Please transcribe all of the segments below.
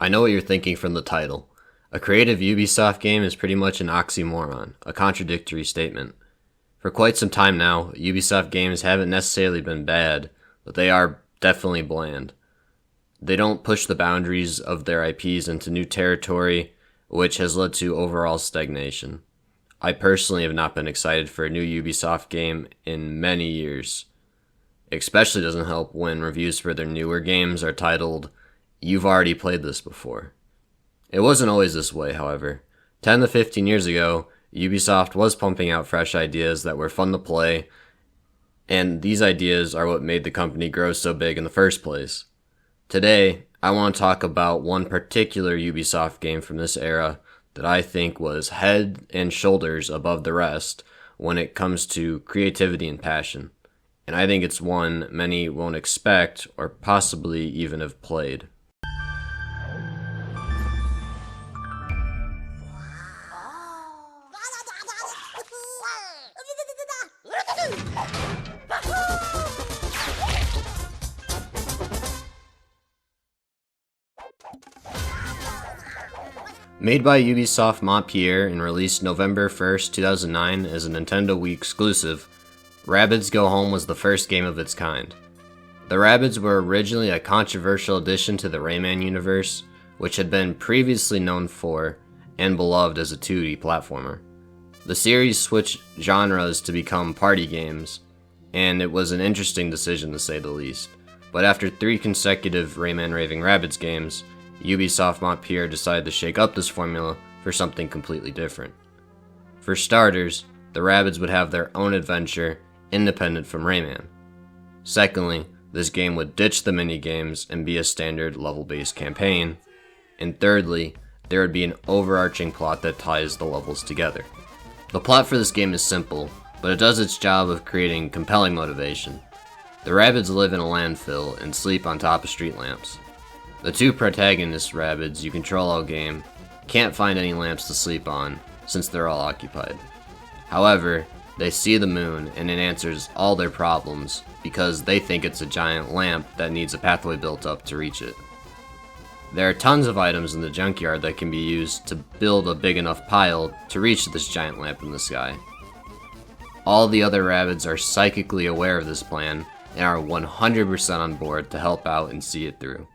I know what you're thinking from the title. A creative Ubisoft game is pretty much an oxymoron, a contradictory statement. For quite some time now, Ubisoft games haven't necessarily been bad, but they are definitely bland. They don't push the boundaries of their IPs into new territory, which has led to overall stagnation. I personally have not been excited for a new Ubisoft game in many years. It especially doesn't help when reviews for their newer games are titled, "You've already played this before." It wasn't always this way, however. 10 to 15 years ago, Ubisoft was pumping out fresh ideas that were fun to play, and these ideas are what made the company grow so big in the first place. Today, I want to talk about one particular Ubisoft game from this era that I think was head and shoulders above the rest when it comes to creativity and passion. And I think it's one many won't expect or possibly even have played. Made by Ubisoft Montpellier and released November 1st, 2009 as a Nintendo Wii exclusive, Rabbids Go Home was the first game of its kind. The Rabbids were originally a controversial addition to the Rayman universe, which had been previously known for and beloved as a 2D platformer. The series switched genres to become party games, and it was an interesting decision to say the least. But after 3 consecutive Rayman Raving Rabbids games, Ubisoft Montpellier decided to shake up this formula for something completely different. For starters, the Rabbids would have their own adventure, independent from Rayman. Secondly, this game would ditch the minigames and be a standard level-based campaign. And thirdly, there would be an overarching plot that ties the levels together. The plot for this game is simple, but it does its job of creating compelling motivation. The Rabbids live in a landfill and sleep on top of street lamps. The 2 protagonist Rabbids you control all game can't find any lamps to sleep on, since they're all occupied. However, they see the moon and it answers all their problems because they think it's a giant lamp that needs a pathway built up to reach it. There are tons of items in the junkyard that can be used to build a big enough pile to reach this giant lamp in the sky. All the other Rabbids are psychically aware of this plan and are 100% on board to help out and see it through.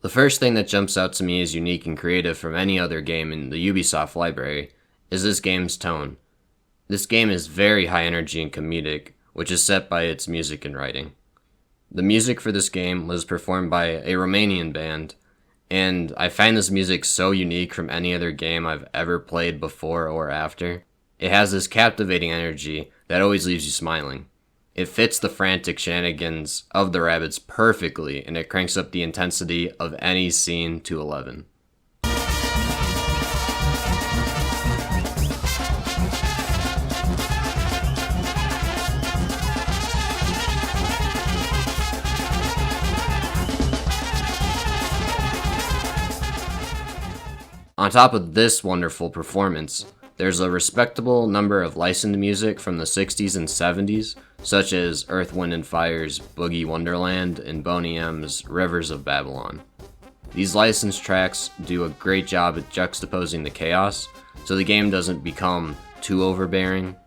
The first thing that jumps out to me as unique and creative from any other game in the Ubisoft library is this game's tone. This game is very high energy and comedic, which is set by its music and writing. The music for this game was performed by a Romanian band, and I find this music so unique from any other game I've ever played before or after. It has this captivating energy that always leaves you smiling. It fits the frantic shenanigans of the Rabbids perfectly, and it cranks up the intensity of any scene to 11. On top of this wonderful performance, there's a respectable number of licensed music from the 60s and 70s, such as Earth, Wind & Fire's Boogie Wonderland and Boney M's Rivers of Babylon. These licensed tracks do a great job at juxtaposing the chaos, so the game doesn't become too overbearing.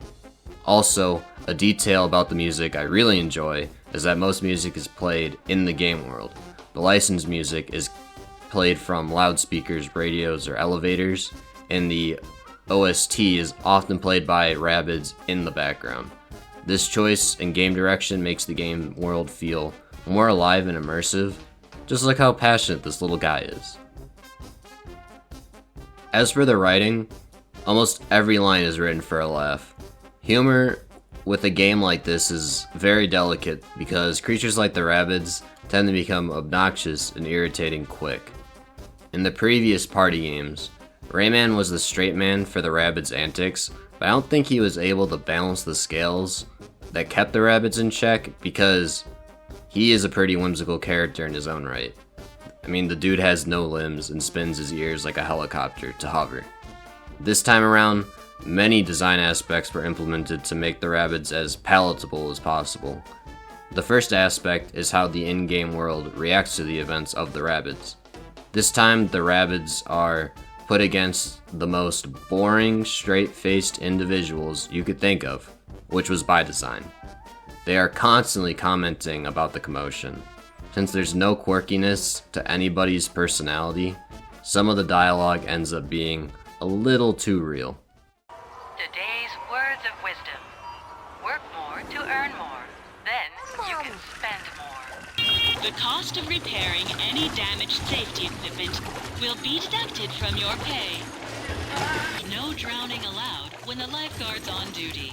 Also, a detail about the music I really enjoy is that most music is played in the game world. The licensed music is played from loudspeakers, radios, or elevators, and the OST is often played by Rabbids in the background. This choice and game direction makes the game world feel more alive and immersive, just like how passionate this little guy is. As for the writing, almost every line is written for a laugh. Humor with a game like this is very delicate because creatures like the Rabbids tend to become obnoxious and irritating quick. In the previous party games, Rayman was the straight man for the Rabbids' antics, but I don't think he was able to balance the scales that kept the Rabbids in check because he is a pretty whimsical character in his own right. I mean, the dude has no limbs and spins his ears like a helicopter to hover. This time around, many design aspects were implemented to make the Rabbids as palatable as possible. The first aspect is how the in-game world reacts to the events of the Rabbids. This time, the Rabbids are put against the most boring, straight-faced individuals you could think of, which was by design. They are constantly commenting about the commotion. Since there's no quirkiness to anybody's personality, some of the dialogue ends up being a little too real. Today's words of wisdom. Work more to earn more. Then you can spend more. The cost of repairing any damaged safety equipment will be deducted from your pay. No drowning allowed when the lifeguard's on duty.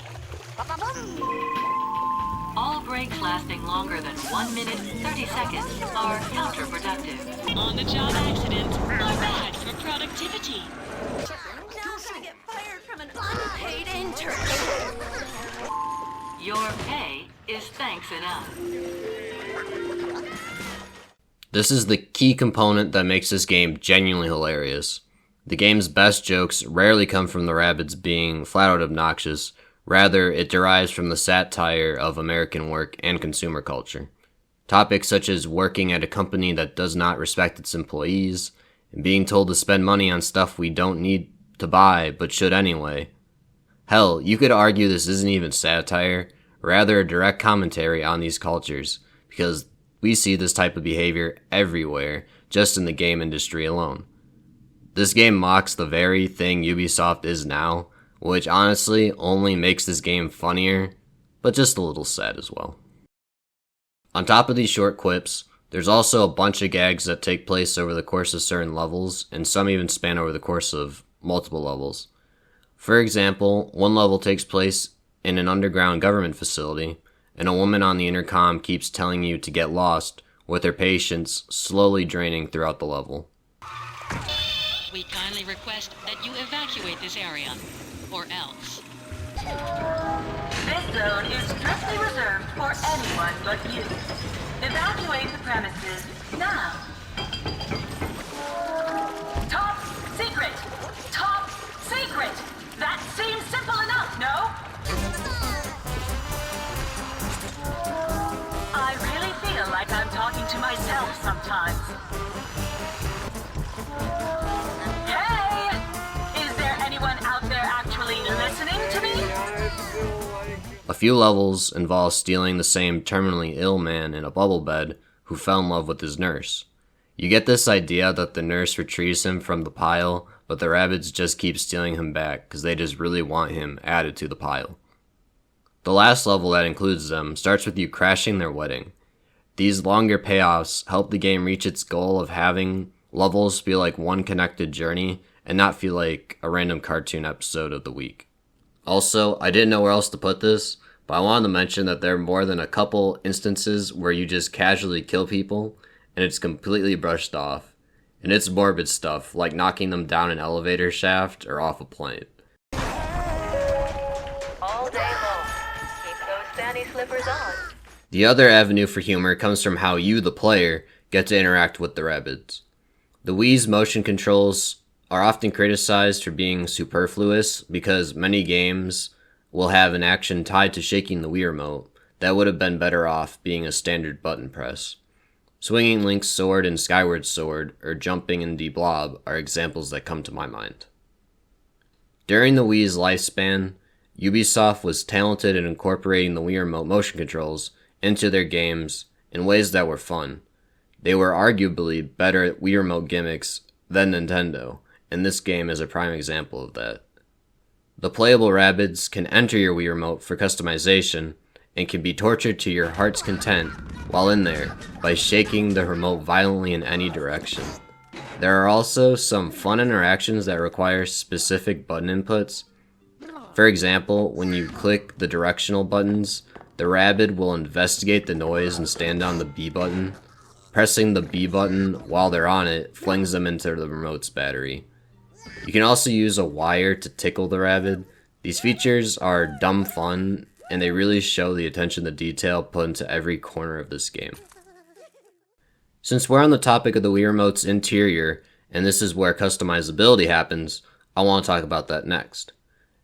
All breaks lasting longer than 1 minute, 30 seconds are counterproductive. On-the-job accidents are bad for productivity. Now I'm gonna get fired from an unpaid intern. Your pay is thanks enough. This is the key component that makes this game genuinely hilarious. The game's best jokes rarely come from the Rabbids being flat out obnoxious. Rather, it derives from the satire of American work and consumer culture. Topics such as working at a company that does not respect its employees, and being told to spend money on stuff we don't need to buy but should anyway. Hell, you could argue this isn't even satire, rather a direct commentary on these cultures, because we see this type of behavior everywhere, just in the game industry alone. This game mocks the very thing Ubisoft is now, which honestly only makes this game funnier, but just a little sad as well. On top of these short quips, there's also a bunch of gags that take place over the course of certain levels, and some even span over the course of multiple levels. For example, one level takes place in an underground government facility, and a woman on the intercom keeps telling you to get lost, with her patience slowly draining throughout the level. We kindly request that you evacuate this area, or else. This zone is strictly reserved for anyone but you. Evacuate the premises now. Top secret! Top secret! That seems simple enough, no? I really feel like I'm talking to myself sometimes. Hey! Is there anyone out there actually listening to me? A few levels involve stealing the same terminally ill man in a bubble bed who fell in love with his nurse. You get this idea that the nurse retrieves him from the pile, but the Rabbids just keep stealing him back because they just really want him added to the pile. The last level that includes them starts with you crashing their wedding. These longer payoffs help the game reach its goal of having levels feel like one connected journey and not feel like a random cartoon episode of the week. Also, I didn't know where else to put this, but I wanted to mention that there are more than a couple instances where you just casually kill people and it's completely brushed off. And it's morbid stuff, like knocking them down an elevator shaft or off a plane. All day long. Keep those fanny slippers on. The other avenue for humor comes from how you, the player, get to interact with the Rabbids. The Wii's motion controls are often criticized for being superfluous because many games will have an action tied to shaking the Wii Remote that would have been better off being a standard button press. Swinging Link's sword in Skyward Sword or jumping in the Blob are examples that come to my mind. During the Wii's lifespan, Ubisoft was talented in incorporating the Wii Remote motion controls into their games in ways that were fun. They were arguably better at Wii Remote gimmicks than Nintendo, and this game is a prime example of that. The playable Rabbids can enter your Wii Remote for customization and can be tortured to your heart's content while in there by shaking the remote violently in any direction. There are also some fun interactions that require specific button inputs. For example, when you click the directional buttons, the Rabbid will investigate the noise and stand on the B button. Pressing the B button while they're on it flings them into the remote's battery. You can also use a wire to tickle the Rabbid. These features are dumb fun, and they really show the attention to detail put into every corner of this game. Since we're on the topic of the Wii Remote's interior, and this is where customizability happens, I want to talk about that next.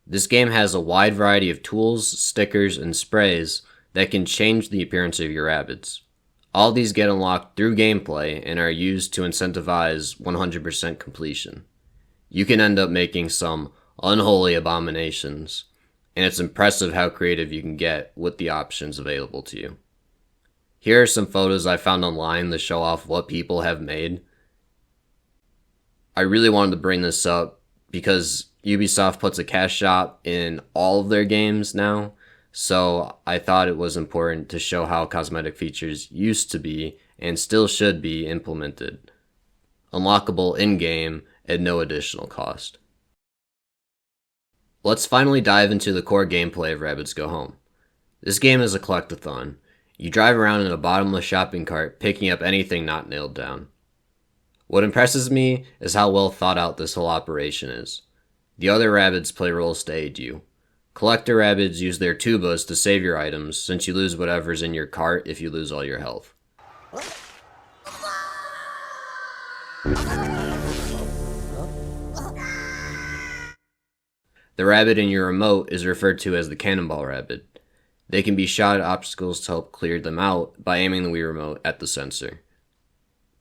This game has a wide variety of tools, stickers, and sprays that can change the appearance of your Rabbids. All these get unlocked through gameplay and are used to incentivize 100% completion. You can end up making some unholy abominations, and it's impressive how creative you can get with the options available to you. Here are some photos I found online to show off what people have made. I really wanted to bring this up because Ubisoft puts a cash shop in all of their games now, so I thought it was important to show how cosmetic features used to be and still should be implemented. Unlockable in-game at no additional cost. Let's finally dive into the core gameplay of Rabbids Go Home. This game is a collectathon. You drive around in a bottomless shopping cart picking up anything not nailed down. What impresses me is how well thought out this whole operation is. The other Rabbids play roles to aid you. Collector Rabbids use their tubas to save your items, since you lose whatever's in your cart if you lose all your health. The Rabbid in your remote is referred to as the Cannonball Rabbid. They can be shot at obstacles to help clear them out by aiming the Wii Remote at the sensor.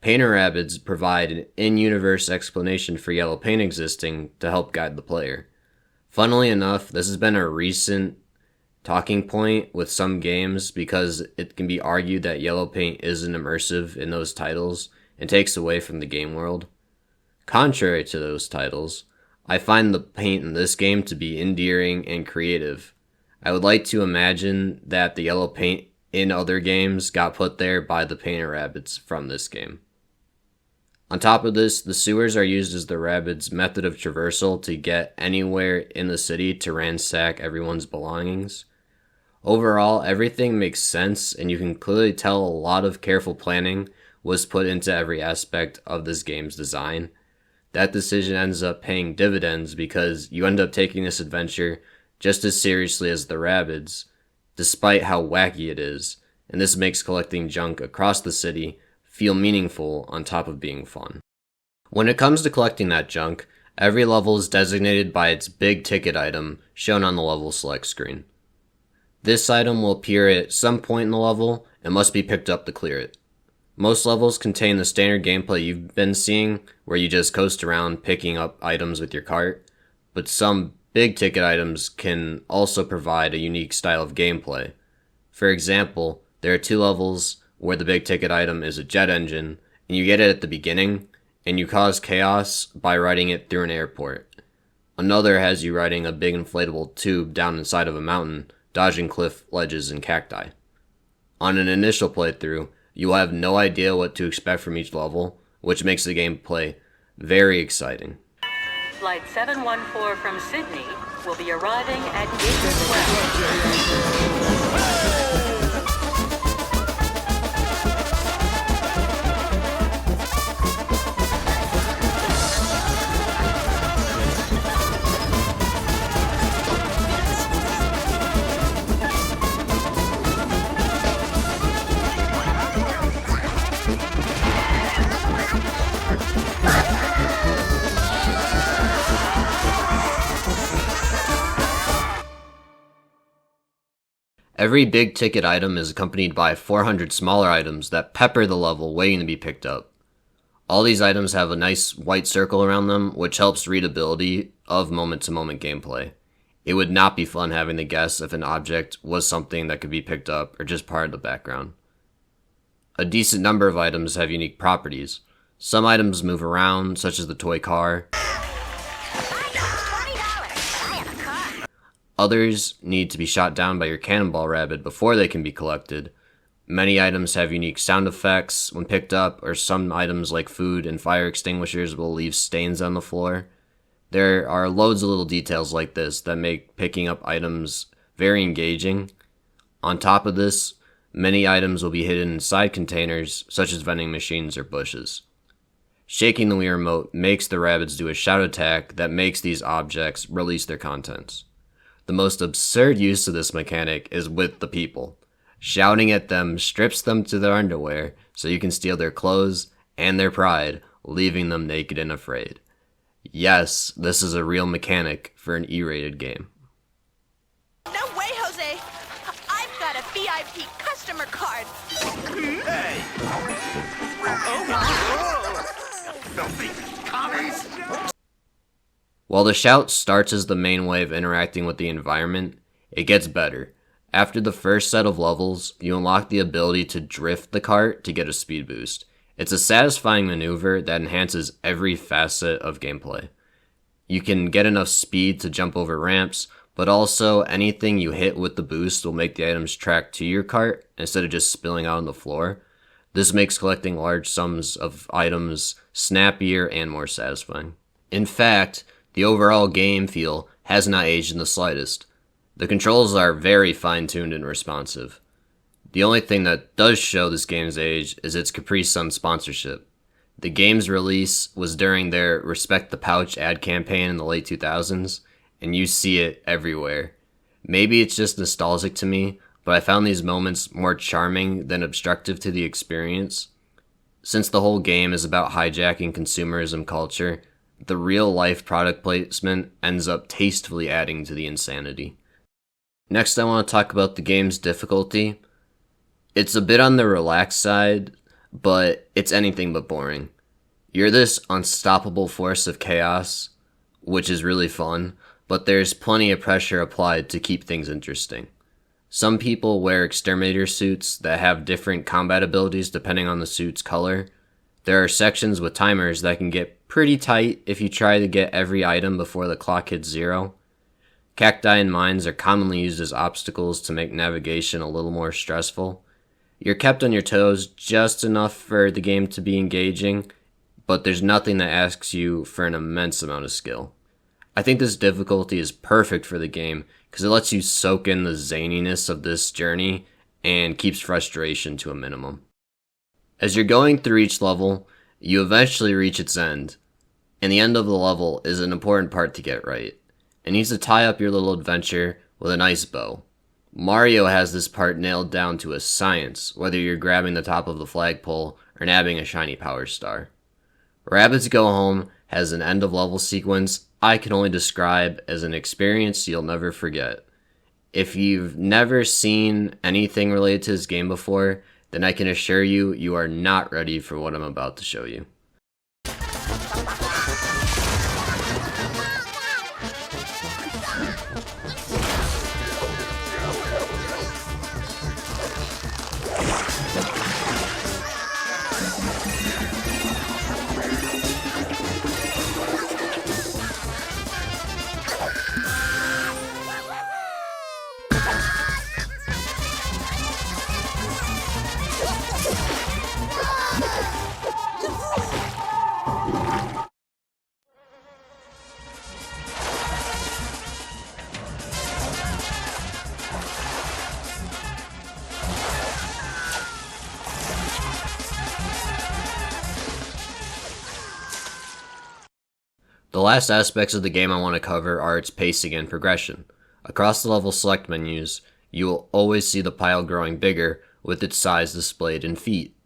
Painter Rabbids provide an in-universe explanation for yellow paint existing to help guide the player. Funnily enough, this has been a recent talking point with some games because it can be argued that yellow paint isn't immersive in those titles and takes away from the game world. Contrary to those titles, I find the paint in this game to be endearing and creative. I would like to imagine that the yellow paint in other games got put there by the Painter Rabbids from this game. On top of this, the sewers are used as the Rabbids' method of traversal to get anywhere in the city to ransack everyone's belongings. Overall, everything makes sense, and you can clearly tell a lot of careful planning was put into every aspect of this game's design. That decision ends up paying dividends because you end up taking this adventure just as seriously as the Rabbids, despite how wacky it is, and this makes collecting junk across the city feel meaningful on top of being fun. When it comes to collecting that junk, every level is designated by its big ticket item shown on the level select screen. This item will appear at some point in the level and must be picked up to clear it. Most levels contain the standard gameplay you've been seeing, where you just coast around picking up items with your cart, but some big ticket items can also provide a unique style of gameplay. For example, there are 2 levels where the big ticket item is a jet engine, and you get it at the beginning, and you cause chaos by riding it through an airport. Another has you riding a big inflatable tube down inside of a mountain, dodging cliff ledges and cacti. On an initial playthrough, you will have no idea what to expect from each level, which makes the gameplay very exciting. Flight 714 from Sydney will be arriving at Gate 12. Every big ticket item is accompanied by 400 smaller items that pepper the level waiting to be picked up. All these items have a nice white circle around them, which helps readability of moment-to-moment gameplay. It would not be fun having to guess if an object was something that could be picked up or just part of the background. A decent number of items have unique properties. Some items move around, such as the toy car. Others need to be shot down by your Cannonball Rabbid before they can be collected. Many items have unique sound effects when picked up, or some items like food and fire extinguishers will leave stains on the floor. There are loads of little details like this that make picking up items very engaging. On top of this, many items will be hidden inside containers, such as vending machines or bushes. Shaking the Wii Remote makes the Rabbids do a shout attack that makes these objects release their contents. The most absurd use of this mechanic is with the people. Shouting at them strips them to their underwear so you can steal their clothes and their pride, leaving them naked and afraid. Yes, this is a real mechanic for an E-rated game. No way, Jose! I've got a VIP customer card. Hey, While the shout starts as the main way of interacting with the environment, it gets better. After the first set of levels, you unlock the ability to drift the cart to get a speed boost. It's a satisfying maneuver that enhances every facet of gameplay. You can get enough speed to jump over ramps, but also anything you hit with the boost will make the items track to your cart instead of just spilling out on the floor. This makes collecting large sums of items snappier and more satisfying. In fact, the overall game feel has not aged in the slightest. The controls are very fine-tuned and responsive. The only thing that does show this game's age is its Capri Sun sponsorship. The game's release was during their Respect the Pouch ad campaign in the late 2000s, and you see it everywhere. Maybe it's just nostalgic to me, but I found these moments more charming than obstructive to the experience. Since the whole game is about hijacking consumerism culture, the real-life product placement ends up tastefully adding to the insanity. Next, I want to talk about the game's difficulty. It's a bit on the relaxed side, but it's anything but boring. You're this unstoppable force of chaos, which is really fun, but there's plenty of pressure applied to keep things interesting. Some people wear exterminator suits that have different combat abilities depending on the suit's color. There are sections with timers that can get pretty tight if you try to get every item before the clock hits 0. Cacti and mines are commonly used as obstacles to make navigation a little more stressful. You're kept on your toes just enough for the game to be engaging, but there's nothing that asks you for an immense amount of skill. I think this difficulty is perfect for the game because it lets you soak in the zaniness of this journey and keeps frustration to a minimum. As you're going through each level, you eventually reach its end, and the end of the level is an important part to get right. It needs to tie up your little adventure with a nice bow. Mario has this part nailed down to a science, whether you're grabbing the top of the flagpole or nabbing a shiny power star. Rabbids Go Home has an end-of-level sequence I can only describe as an experience you'll never forget. If you've never seen anything related to this game before, then I can assure you, you are not ready for what I'm about to show you. The last aspects of the game I want to cover are its pacing and progression. Across the level select menus, you will always see the pile growing bigger with its size displayed in feet.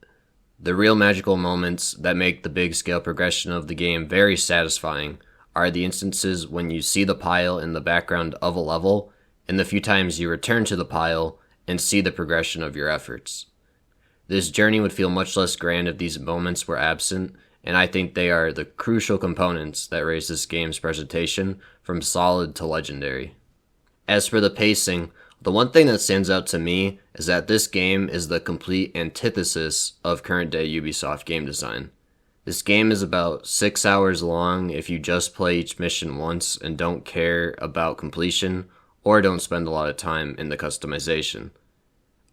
The real magical moments that make the big scale progression of the game very satisfying are the instances when you see the pile in the background of a level and the few times you return to the pile and see the progression of your efforts. This journey would feel much less grand if these moments were absent, and I think they are the crucial components that raise this game's presentation from solid to legendary. As for the pacing, the one thing that stands out to me is that this game is the complete antithesis of current-day Ubisoft game design. This game is about 6 hours long if you just play each mission once and don't care about completion or don't spend a lot of time in the customization.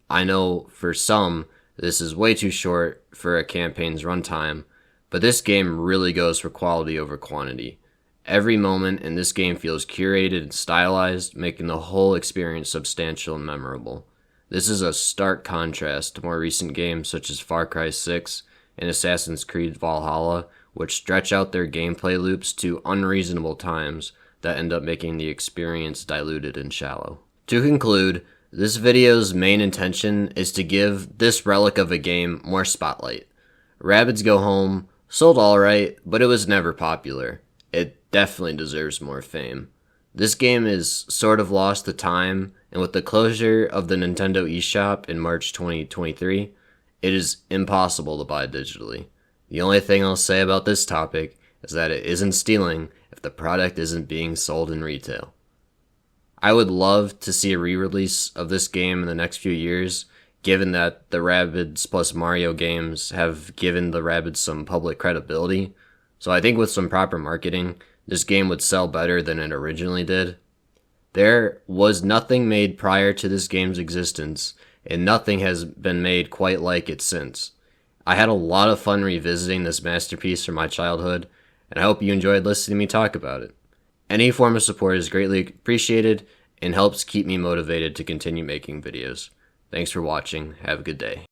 I know for some, this is way too short for a campaign's runtime, but this game really goes for quality over quantity. Every moment in this game feels curated and stylized, making the whole experience substantial and memorable. This is a stark contrast to more recent games such as Far Cry 6 and Assassin's Creed Valhalla, which stretch out their gameplay loops to unreasonable times that end up making the experience diluted and shallow. To conclude, this video's main intention is to give this relic of a game more spotlight. Rabbids Go Home sold alright, but it was never popular. It definitely deserves more fame. This game is sort of lost to time, and with the closure of the Nintendo eShop in March 2023, it is impossible to buy digitally. The only thing I'll say about this topic is that it isn't stealing if the product isn't being sold in retail. I would love to see a re-release of this game in the next few years, given that the Rabbids plus Mario games have given the Rabbids some public credibility. So I think with some proper marketing, this game would sell better than it originally did. There was nothing made prior to this game's existence, and nothing has been made quite like it since. I had a lot of fun revisiting this masterpiece from my childhood, and I hope you enjoyed listening to me talk about it. Any form of support is greatly appreciated and helps keep me motivated to continue making videos. Thanks for watching. Have a good day.